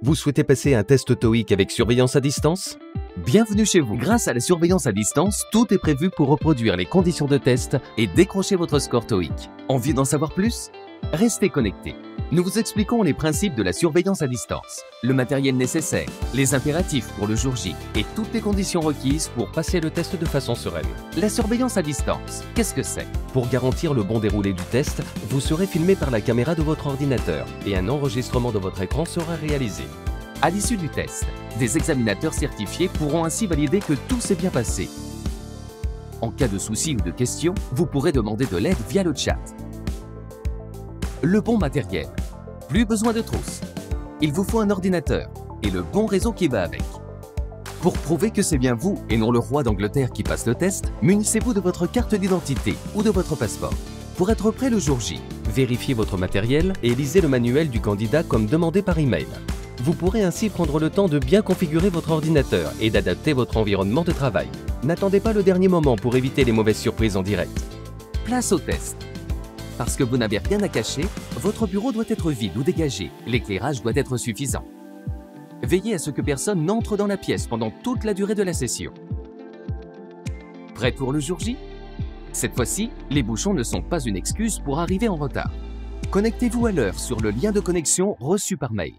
Vous souhaitez passer un test TOEIC avec surveillance à distance? Bienvenue chez vous. Grâce à la surveillance à distance, tout est prévu pour reproduire les conditions de test et décrocher votre score TOEIC. Envie d'en savoir plus? Restez connectés. Nous vous expliquons les principes de la surveillance à distance, le matériel nécessaire, les impératifs pour le jour J et toutes les conditions requises pour passer le test de façon sereine. La surveillance à distance, qu'est-ce que c'est? Pour garantir le bon déroulé du test, vous serez filmé par la caméra de votre ordinateur et un enregistrement de votre écran sera réalisé. À l'issue du test, des examinateurs certifiés pourront ainsi valider que tout s'est bien passé. En cas de souci ou de questions, vous pourrez demander de l'aide via le chat. Le bon matériel. Plus besoin de trousse. Il vous faut un ordinateur et le bon réseau qui va avec. Pour prouver que c'est bien vous et non le roi d'Angleterre qui passe le test, munissez-vous de votre carte d'identité ou de votre passeport. Pour être prêt le jour J, vérifiez votre matériel et lisez le manuel du candidat comme demandé par email. Vous pourrez ainsi prendre le temps de bien configurer votre ordinateur et d'adapter votre environnement de travail. N'attendez pas le dernier moment pour éviter les mauvaises surprises en direct. Place au test. Parce que vous n'avez rien à cacher, votre bureau doit être vide ou dégagé. L'éclairage doit être suffisant. Veillez à ce que personne n'entre dans la pièce pendant toute la durée de la session. Prêt pour le jour J? Cette fois-ci, les bouchons ne sont pas une excuse pour arriver en retard. Connectez-vous à l'heure sur le lien de connexion reçu par mail.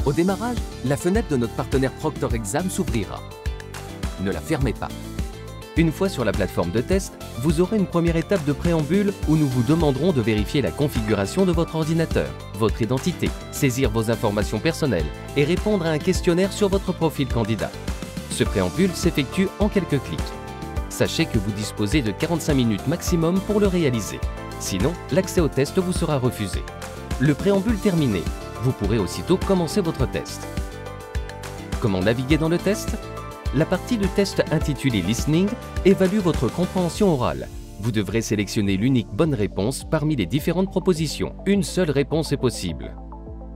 Au démarrage, la fenêtre de notre partenaire Proctor Exam s'ouvrira. Ne la fermez pas. Une fois sur la plateforme de test, vous aurez une première étape de préambule où nous vous demanderons de vérifier la configuration de votre ordinateur, votre identité, saisir vos informations personnelles et répondre à un questionnaire sur votre profil candidat. Ce préambule s'effectue en quelques clics. Sachez que vous disposez de 45 minutes maximum pour le réaliser. Sinon, l'accès au test vous sera refusé. Le préambule terminé, vous pourrez aussitôt commencer votre test. Comment naviguer dans le test? La partie du test intitulée Listening évalue votre compréhension orale. Vous devrez sélectionner l'unique bonne réponse parmi les différentes propositions. Une seule réponse est possible.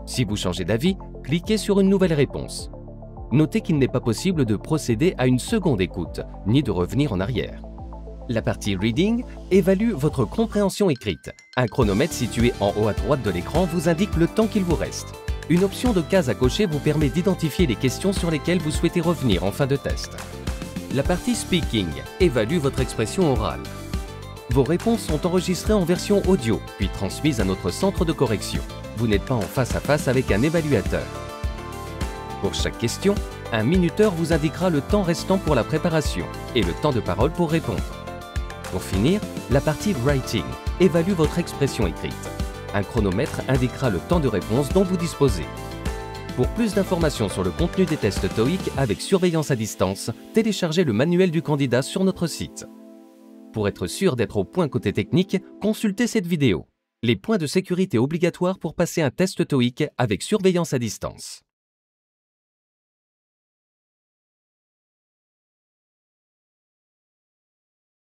Si vous changez d'avis, cliquez sur une nouvelle réponse. Notez qu'il n'est pas possible de procéder à une seconde écoute, ni de revenir en arrière. La partie Reading évalue votre compréhension écrite. Un chronomètre situé en haut à droite de l'écran vous indique le temps qu'il vous reste. Une option de case à cocher vous permet d'identifier les questions sur lesquelles vous souhaitez revenir en fin de test. La partie Speaking évalue votre expression orale. Vos réponses sont enregistrées en version audio, puis transmises à notre centre de correction. Vous n'êtes pas en face à face avec un évaluateur. Pour chaque question, un minuteur vous indiquera le temps restant pour la préparation et le temps de parole pour répondre. Pour finir, la partie Writing évalue votre expression écrite. Un chronomètre indiquera le temps de réponse dont vous disposez. Pour plus d'informations sur le contenu des tests TOEIC avec surveillance à distance, téléchargez le manuel du candidat sur notre site. Pour être sûr d'être au point côté technique, consultez cette vidéo. Les points de sécurité obligatoires pour passer un test TOEIC avec surveillance à distance.